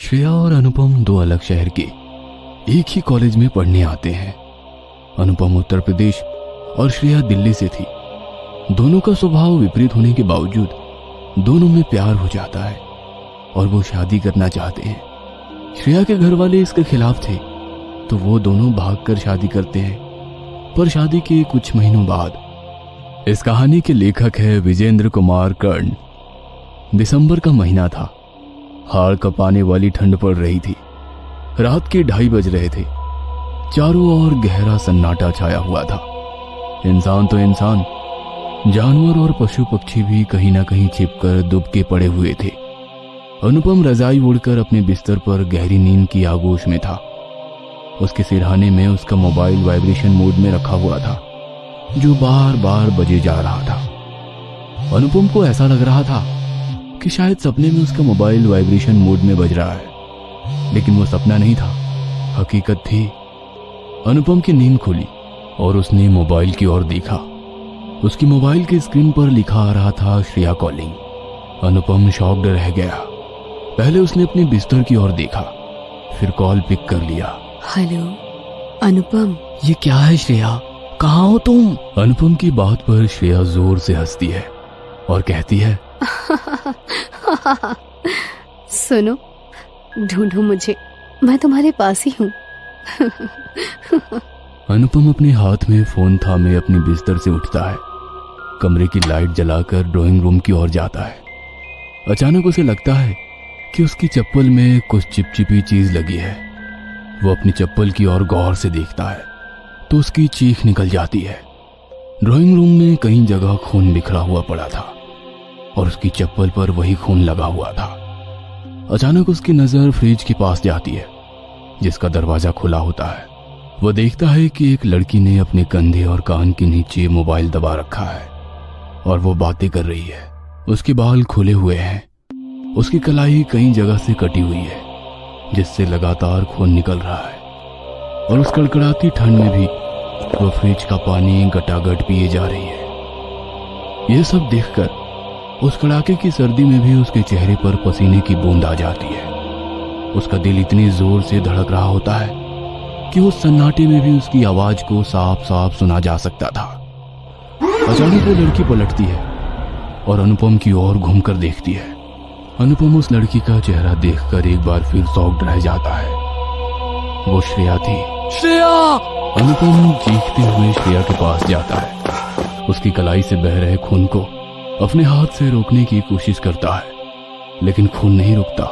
श्रेया और अनुपम दो अलग शहर के एक ही कॉलेज में पढ़ने आते हैं। अनुपम उत्तर प्रदेश और श्रेया दिल्ली से थी। दोनों का स्वभाव विपरीत होने के बावजूद दोनों में प्यार हो जाता है और वो शादी करना चाहते हैं। श्रेया के घर वाले इसके खिलाफ थे तो वो दोनों भागकर शादी करते हैं। पर शादी के कुछ महीनों बाद, इस कहानी के लेखक है विजेंद्र कुमार कर्ण। दिसंबर का महीना था। हाड़ कपाने वाली ठंड पड़ रही थी। रात के 2:30 बज रहे थे। चारों ओर गहरा सन्नाटा छाया हुआ था। इंसान तो इंसान, जानवर और पशु पक्षी भी कहीं ना कहीं छिपकर दुबके पड़े हुए थे। अनुपम रजाई ओढ़कर अपने बिस्तर पर गहरी नींद की आगोश में था। उसके सिरहाने में उसका मोबाइल वाइब्रेशन मोड में रखा हुआ था, जो बार बार बजे जा रहा था। अनुपम को ऐसा लग रहा था कि शायद सपने में उसका मोबाइल वाइब्रेशन मोड में बज रहा है, लेकिन वो सपना नहीं था, हकीकत थी। अनुपम की नींद खुली और उसने मोबाइल की ओर देखा। उसकी मोबाइल की स्क्रीन पर लिखा आ रहा था श्रेया कॉलिंग। अनुपम शॉक्ड रह गया। पहले उसने अपने बिस्तर की ओर देखा, फिर कॉल पिक कर लिया। हेलो अनुपम। ये क्या है श्रेया, कहाँ हो तुम? अनुपम की बात पर श्रेया जोर से हंसती है और कहती है सुनो, ढूंढो मुझे, मैं तुम्हारे पास ही हूँ। अनुपम अपने हाथ में फोन थामे अपने बिस्तर से उठता है। कमरे की लाइट जलाकर ड्राइंग रूम की ओर जाता है। अचानक उसे लगता है कि उसकी चप्पल में कुछ चिपचिपी चीज लगी है। वो अपनी चप्पल की ओर गौर से देखता है तो उसकी चीख निकल जाती है। ड्राइंग रूम में कई जगह खून बिखरा हुआ पड़ा था और उसकी चप्पल पर वही खून लगा हुआ था। अचानक उसकी नजर फ्रिज के पास जाती है, जिसका दरवाजा खुला होता है। वह देखता है कि एक लड़की ने अपने कंधे और कान के नीचे मोबाइल दबा रखा है और वो बातें कर रही है। उसके बाल खुले हुए हैं। उसकी कलाई कई जगह से कटी हुई है, जिससे लगातार खून निकल रहा है। और उस कड़कड़ाती ठंड में भी वह फ्रिज का पानी गटागट पिए जा रही है। यह सब देखकर उस कड़ाके की सर्दी में भी उसके चेहरे पर पसीने की बूंद आ जाती है। उसका दिल इतनी जोर से धड़क रहा होता है कि उस सन्नाटे में भी उसकी आवाज को साफ साफ सुना जा सकता था। अचानक वो लड़की पलटती है और अनुपम की ओर घूमकर देखती है। अनुपम उस लड़की का चेहरा देखकर एक बार फिर शॉक्ड रह जाता है। वो श्रेया थी। श्रेया! अनुपम चीखते हुए श्रेया के पास जाता है। उसकी कलाई से बह रहे खून को अपने हाथ से रोकने की कोशिश करता है, लेकिन खून नहीं रुकता।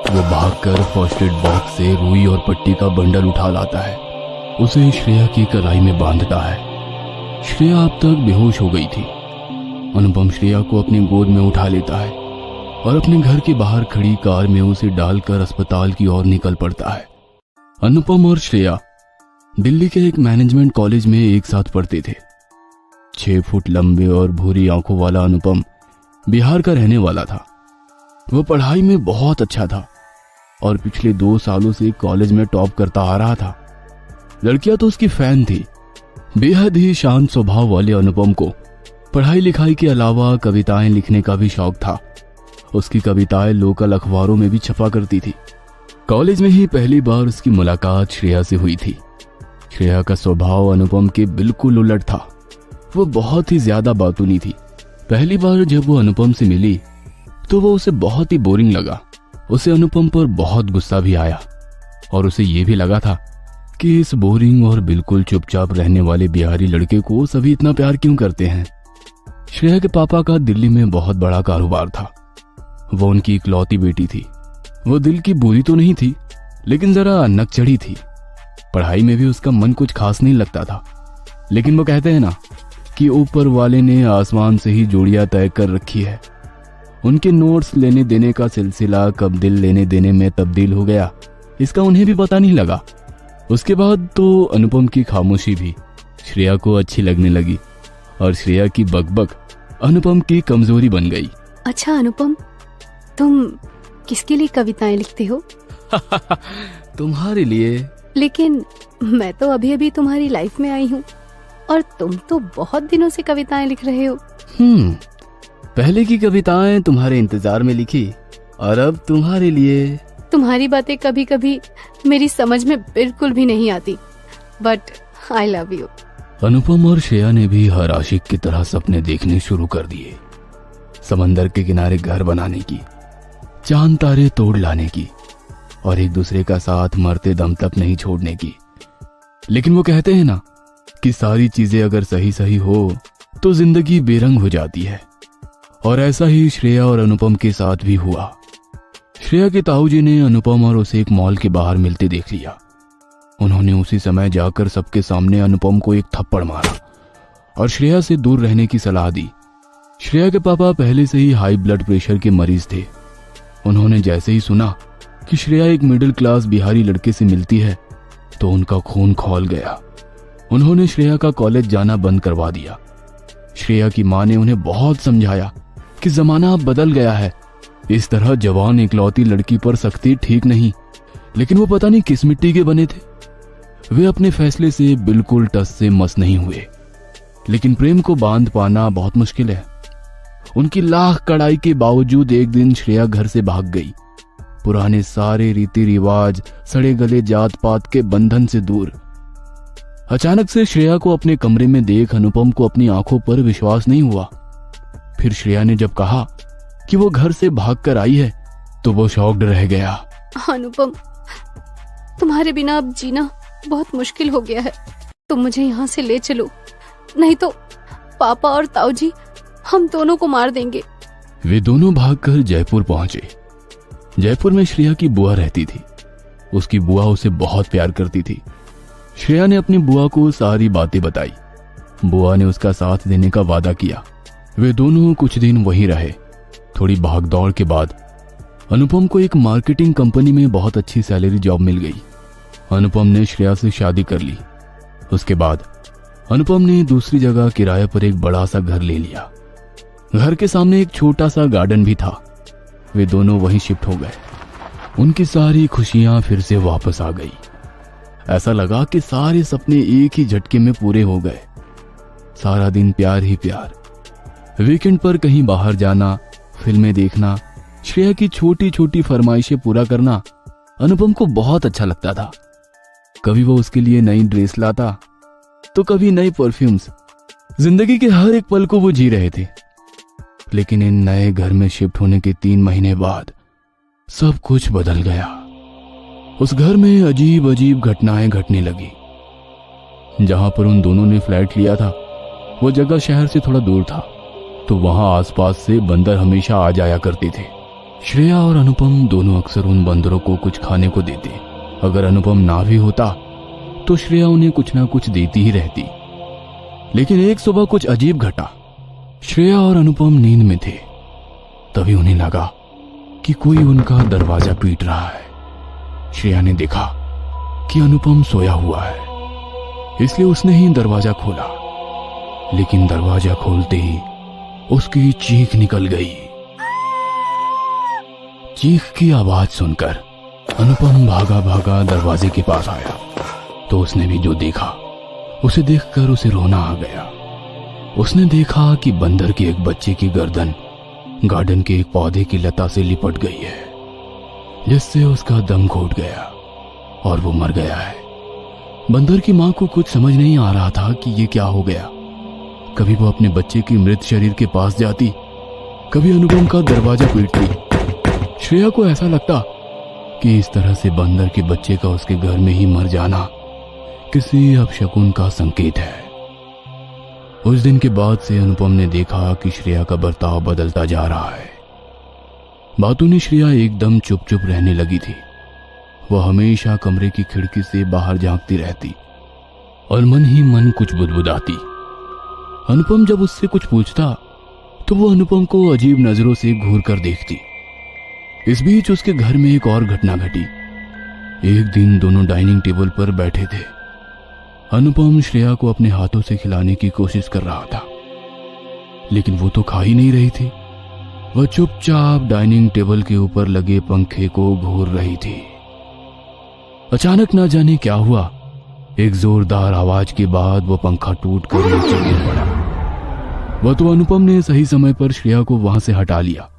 वो भागकर फर्स्ट एड बॉक्स से रुई और पट्टी का बंडल उठा लाता है। उसे श्रेया की कलाई में बांधता है। श्रेया अब तक बेहोश हो गई थी। अनुपम श्रेया को अपनी गोद में उठा लेता है और अपने घर के बाहर खड़ी कार में उसे डालकर अस्पताल की ओर निकल पड़ता है। अनुपम और श्रेया दिल्ली के एक मैनेजमेंट कॉलेज में एक साथ पढ़ते थे। 6 फुट लंबे और भूरी आंखों वाला अनुपम बिहार का रहने वाला था। वह पढ़ाई में बहुत अच्छा था और पिछले 2 सालों से कॉलेज में टॉप करता आ रहा था। लड़कियां तो उसकी फैन थी। बेहद ही शांत स्वभाव वाले अनुपम को पढ़ाई लिखाई के अलावा कविताएं लिखने का भी शौक था। उसकी कविताएं लोकल अखबारों में भी छपा करती थी। कॉलेज में ही पहली बार उसकी मुलाकात श्रेया से हुई थी। श्रेया का स्वभाव अनुपम के बिल्कुल उलट था। वो बहुत ही ज्यादा बातूनी थी। पहली बार जब वो अनुपम से मिली तो वो उसे बहुत ही बोरिंग लगा। उसे अनुपम पर बहुत गुस्सा भी आया और उसे ये भी लगा था कि इस बोरिंग और बिल्कुल चुपचाप रहने वाले बिहारी लड़के को सभी इतना प्यार क्यों करते हैं। श्रेया के पापा का दिल्ली में बहुत बड़ा कारोबार था। वो उनकी इकलौती बेटी थी। वो दिल की बुरी तो नहीं थी, लेकिन जरा नकचढ़ी थी। पढ़ाई में भी उसका मन कुछ खास नहीं लगता था, लेकिन वो कहते हैं ना कि ऊपर वाले ने आसमान से ही जोड़ियां तय कर रखी है। उनके नोट्स लेने देने का सिलसिला कब दिल लेने देने में तब्दील हो गया, इसका उन्हें भी पता नहीं लगा। उसके बाद तो अनुपम की खामोशी भी श्रेया को अच्छी लगने लगी और श्रेया की बकबक अनुपम की कमजोरी बन गई। अच्छा अनुपम, तुम किसके लिए कविताएं लिखते हो? तुम्हारे लिए। लेकिन मैं तो अभी अभी तुम्हारी लाइफ में आई हूँ और तुम तो बहुत दिनों से कविताएं लिख रहे हो। पहले की कविताएं तुम्हारे इंतजार में लिखी और अब तुम्हारे लिए। तुम्हारी बातें कभी कभी मेरी समझ में बिल्कुल भी नहीं आती, बट आई लव यू। अनुपम और श्रेया ने भी हर आशिक की तरह सपने देखने शुरू कर दिए। समंदर के किनारे घर बनाने की, चांद तारे तोड़ लाने की और एक दूसरे का साथ मरते दम तक नहीं छोड़ने की। लेकिन वो कहते हैं ना कि सारी चीजें अगर सही सही हो तो जिंदगी बेरंग हो जाती है, और ऐसा ही श्रेया और अनुपम के साथ भी हुआ। श्रेया के ताऊजी ने अनुपम और उसे एक मॉल के बाहर मिलते देख लिया। उन्होंने उसी समय जाकर सबके सामने अनुपम को एक थप्पड़ मारा और श्रेया से दूर रहने की सलाह दी। श्रेया के पापा पहले से ही हाई ब्लड प्रेशर के मरीज थे। उन्होंने जैसे ही सुना कि श्रेया एक मिडिल क्लास बिहारी लड़के से मिलती है तो उनका खून खौल गया। उन्होंने श्रेया का कॉलेज जाना बंद करवा दिया। श्रेया की मां ने उन्हें बहुत समझाया कि जमाना अब बदल गया है, इस तरह जवान इकलौती लड़की पर सख्ती ठीक नहीं, लेकिन वो पता नहीं किस मिट्टी के बने थे। वे अपने फैसले से बिल्कुल टस से मस नहीं हुए। लेकिन प्रेम को बांध पाना बहुत मुश्किल है। उनकी लाख कड़ाई के बावजूद एक दिन श्रेया घर से भाग गई, पुराने सारे रीति रिवाज, सड़े गले जात पात के बंधन से दूर। अचानक से श्रेया को अपने कमरे में देख अनुपम को अपनी आंखों पर विश्वास नहीं हुआ। फिर श्रेया ने जब कहा कि वो घर से भागकर आई है तो वो शॉक्ड रह गया। अनुपम, तुम्हारे बिना अब जीना बहुत मुश्किल हो गया है। तुम मुझे यहाँ से ले चलो, नहीं तो पापा और ताऊजी हम दोनों को मार देंगे। वे दोनों भागकर जयपुर पहुंचे। जयपुर में श्रेया की बुआ रहती थी। उसकी बुआ उसे बहुत प्यार करती थी। श्रेया ने अपनी बुआ को सारी बातें बताई। बुआ ने उसका साथ देने का वादा किया। वे दोनों कुछ दिन वहीं रहे। थोड़ी भागदौड़ के बाद अनुपम को एक मार्केटिंग कंपनी में बहुत अच्छी सैलरी जॉब मिल गई। अनुपम ने श्रेया से शादी कर ली। उसके बाद अनुपम ने दूसरी जगह किराए पर एक बड़ा सा घर ले लिया। घर के सामने एक छोटा सा गार्डन भी था। वे दोनों वहीं शिफ्ट हो गए। उनकी सारी खुशियां फिर से वापस आ गई। ऐसा लगा कि सारे सपने एक ही झटके में पूरे हो गए। सारा दिन प्यार ही प्यार। वीकेंड पर कहीं बाहर जाना, फिल्में देखना, श्रेया की छोटी छोटी फरमाइशें पूरा करना अनुपम को बहुत अच्छा लगता था। कभी वो उसके लिए नई ड्रेस लाता तो कभी नई परफ्यूम्स। जिंदगी के हर एक पल को वो जी रहे थे। लेकिन इन नए घर में शिफ्ट होने के 3 महीने बाद सब कुछ बदल गया। उस घर में अजीब अजीब घटनाएं घटने लगी। जहां पर उन दोनों ने फ्लैट लिया था वो जगह शहर से थोड़ा दूर था, तो वहां आसपास से बंदर हमेशा आ जाया करते थे। श्रेया और अनुपम दोनों अक्सर उन बंदरों को कुछ खाने को देते। अगर अनुपम ना भी होता तो श्रेया उन्हें कुछ ना कुछ देती ही रहती। लेकिन एक सुबह कुछ अजीब घटा। श्रेया और अनुपम नींद में थे। तभी उन्हें लगा कि कोई उनका दरवाजा पीट रहा है। श्रेया ने देखा कि अनुपम सोया हुआ है, इसलिए उसने ही दरवाजा खोला। लेकिन दरवाजा खोलते ही उसकी चीख निकल गई। चीख की आवाज सुनकर अनुपम भागा भागा दरवाजे के पास आया तो उसने भी जो देखा उसे देखकर उसे रोना आ गया। उसने देखा कि बंदर के एक बच्चे की गर्दन गार्डन के एक पौधे की लता से लिपट गई है, जिससे उसका दम घुट गया और वो मर गया है। बंदर की मां को कुछ समझ नहीं आ रहा था कि ये क्या हो गया। कभी वो अपने बच्चे के मृत शरीर के पास जाती, कभी अनुपम का दरवाजा पीटती। श्रेया को ऐसा लगता कि इस तरह से बंदर के बच्चे का उसके घर में ही मर जाना किसी अपशकुन का संकेत है। उस दिन के बाद से अनुपम ने देखा कि श्रेया का बर्ताव बदलता जा रहा है। बातों ने श्रेया एकदम चुप चुप रहने लगी थी। वह हमेशा कमरे की खिड़की से बाहर झांकती रहती और मन ही मन कुछ बुदबुदाती। अनुपम जब उससे कुछ पूछता तो वो अनुपम को अजीब नजरों से घूर कर देखती। इस बीच उसके घर में एक और घटना घटी। एक दिन दोनों डाइनिंग टेबल पर बैठे थे। अनुपम श्रेया को अपने हाथों से खिलाने की कोशिश कर रहा था, लेकिन वो तो खा ही नहीं रही थी। वह चुपचाप डाइनिंग टेबल के ऊपर लगे पंखे को घूर रही थी। अचानक ना जाने क्या हुआ, एक जोरदार आवाज के बाद वो पंखा टूटकर नीचे गिर पड़ा। वह तो अनुपम ने सही समय पर श्रेया को वहां से हटा लिया,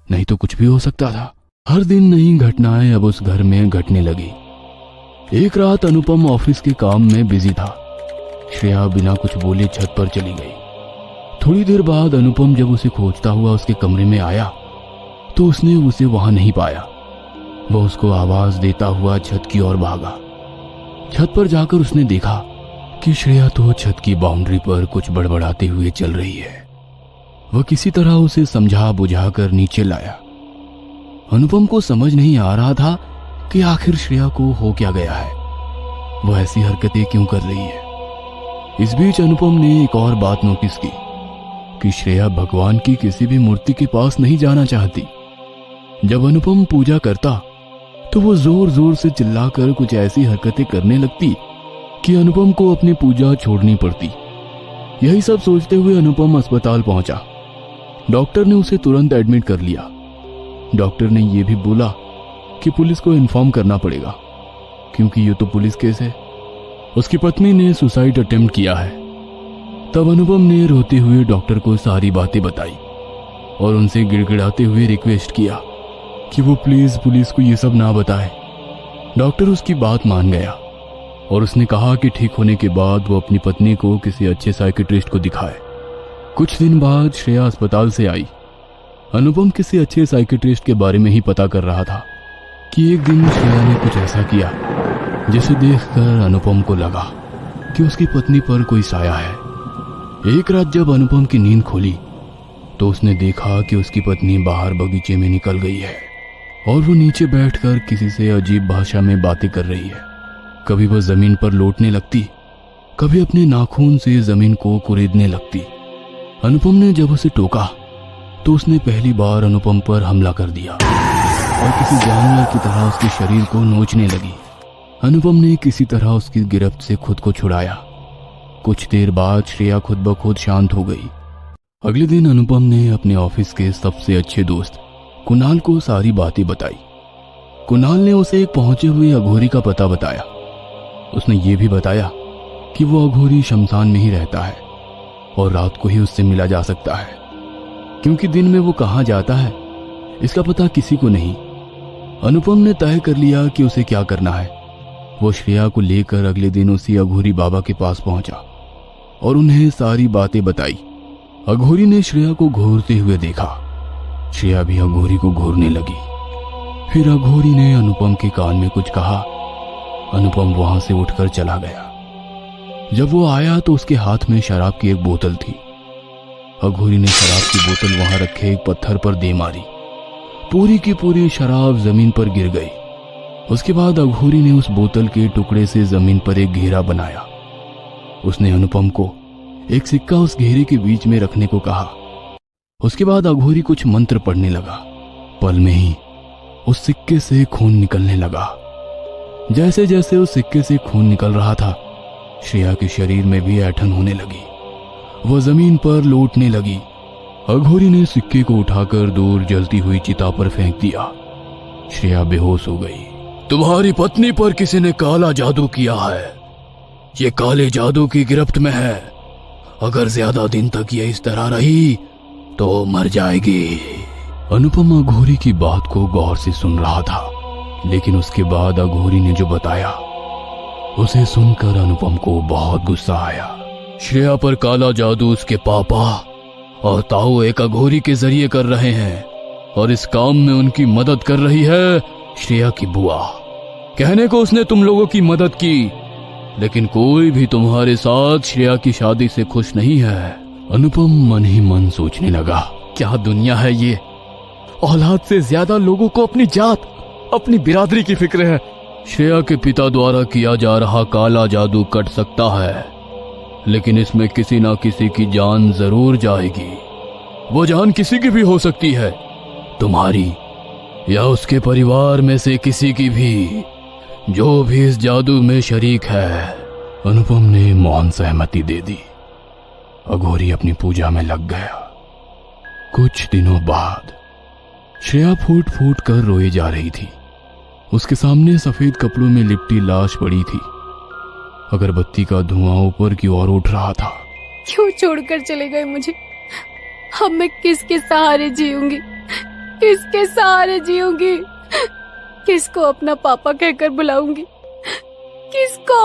नहीं तो कुछ भी हो सकता था। हर दिन नई घटनाएं अब उस घर में घटने लगी। एक रात अनुपम ऑफिस के काम में बिजी था। श्रेया बिना कुछ बोले छत पर चली गई। थोड़ी देर बाद अनुपम जब उसे खोजता हुआ उसके कमरे में आया तो उसने उसे वहां नहीं पाया। वह उसको आवाज देता हुआ छत की ओर भागा। छत पर जाकर उसने देखा कि श्रेया तो छत की बाउंड्री पर कुछ बड़बड़ाते हुए चल रही है। वह किसी तरह उसे समझा बुझाकर नीचे लाया। अनुपम को समझ नहीं आ रहा था कि आखिर श्रेया को हो क्या गया है, वह ऐसी हरकतें क्यों कर रही है। इस बीच अनुपम ने एक और बात नोटिस की कि श्रेया भगवान की किसी भी मूर्ति के पास नहीं जाना चाहती। जब अनुपम पूजा करता तो वो जोर जोर से चिल्लाकर कुछ ऐसी हरकतें करने लगती कि अनुपम को अपनी पूजा छोड़नी पड़ती। यही सब सोचते हुए अनुपम अस्पताल पहुंचा। डॉक्टर ने उसे तुरंत एडमिट कर लिया। डॉक्टर ने यह भी बोला कि पुलिस को इन्फॉर्म करना पड़ेगा क्योंकि ये तो पुलिस केस है। उसकी पत्नी ने सुसाइड अटेम्प्ट किया है। तब अनुपम ने रोते हुए डॉक्टर को सारी बातें बताई और उनसे गिड़गिड़ाते हुए रिक्वेस्ट किया कि वो प्लीज पुलिस को ये सब ना बताए। डॉक्टर उसकी बात मान गया और उसने कहा कि ठीक होने के बाद वो अपनी पत्नी को किसी अच्छे साइकियाट्रिस्ट को दिखाए। कुछ दिन बाद श्रेया अस्पताल से आई। अनुपम किसी अच्छे साइकियाट्रिस्ट के बारे में ही पता कर रहा था कि एक दिन श्रेया ने कुछ ऐसा किया जिसे देखकर अनुपम को लगा कि उसकी पत्नी पर कोई साया है। एक रात जब अनुपम की नींद खुली तो उसने देखा कि उसकी पत्नी बाहर बगीचे में निकल गई है और वो नीचे बैठकर किसी से अजीब भाषा में बातें कर रही है। कभी वह जमीन पर लौटने लगती, कभी अपने नाखून से जमीन को कुरेदने लगती। अनुपम ने जब उसे टोका तो उसने पहली बार अनुपम पर हमला कर दिया और किसी जानवर की तरह उसके शरीर को नोचने लगी। अनुपम ने किसी तरह उसकी गिरफ्त से खुद को छुड़ाया। कुछ देर बाद श्रेया खुद ब खुद शांत हो गई। अगले दिन अनुपम ने अपने ऑफिस के सबसे अच्छे दोस्त कुणाल को सारी बातें बताई। कुणाल ने उसे एक पहुंचे हुए अघोरी का पता बताया। उसने ये भी बताया कि वो अघोरी शमशान में ही रहता है और रात को ही उससे मिला जा सकता है क्योंकि दिन में वो कहाँ जाता है इसका पता किसी को नहीं। अनुपम ने तय कर लिया कि उसे क्या करना है। वो श्रेया को लेकर अगले दिन उसी अघोरी बाबा के पास पहुंचा और उन्हें सारी बातें बताई। अघोरी ने श्रेया को घूरते हुए देखा। श्रेया भी अघोरी को घूरने लगी। फिर अघोरी ने अनुपम के कान में कुछ कहा। अनुपम वहां से उठकर चला गया। जब वो आया तो उसके हाथ में शराब की एक बोतल थी। अघोरी ने शराब की बोतल वहां रखे एक पत्थर पर दे मारी। पूरी की पूरी शराब जमीन पर गिर गई। उसके बाद अघोरी ने उस बोतल के टुकड़े से जमीन पर एक घेरा बनाया। उसने अनुपम को एक सिक्का उस घेरे के बीच में रखने को कहा। उसके बाद अघोरी कुछ मंत्र पढ़ने लगा। पल में ही उस सिक्के से खून निकलने लगा। जैसे जैसे उस सिक्के से खून निकल रहा था श्रेया के शरीर में भी ऐंठन होने लगी। वह जमीन पर लौटने लगी। अघोरी ने सिक्के को उठाकर दूर जलती हुई चिता पर फेंक दिया। श्रेया बेहोश हो गई। तुम्हारी पत्नी पर किसी ने काला जादू किया है। ये काले जादू की गिरफ्त में है। अगर ज्यादा दिन तक ये इस तरह रही तो मर जाएगी। अनुपम अघोरी की बात को गौर से सुन रहा था, लेकिन उसके बाद अघोरी ने जो बताया उसे सुनकर अनुपम को बहुत गुस्सा आया। श्रेया पर काला जादू उसके पापा और ताऊ एक अघोरी के जरिए कर रहे हैं और इस काम में उनकी मदद कर रही है श्रेया की बुआ। कहने को उसने तुम लोगों की मदद की, लेकिन कोई भी तुम्हारे साथ श्रेया की शादी से खुश नहीं है। अनुपम मन ही मन सोचने लगा, क्या दुनिया है ये। औलाद से ज्यादा लोगों को अपनी जात, अपनी बिरादरी की फिक्र है। श्रेया के पिता द्वारा किया जा रहा काला जादू कट सकता है, लेकिन इसमें किसी ना किसी की जान जरूर जाएगी। वो जान किसी की भी हो सकती है, तुम्हारी या उसके परिवार में से किसी की भी, जो भी इस जादू में शरीक है। अनुपम ने मौन सहमति दे दी। अघोरी अपनी पूजा में लग गया। कुछ दिनों बाद श्रेया फूट फूट कर रोई जा रही थी। उसके सामने सफेद कपड़ों में लिपटी लाश पड़ी थी। अगरबत्ती का धुआं ऊपर की ओर उठ रहा था। क्यों छोड़कर चले गए मुझे? अब मैं किसके सहारे जीऊंगी, किसके सहारे जीऊंगी? किसको अपना पापा कहकर बुलाऊंगी? किसको?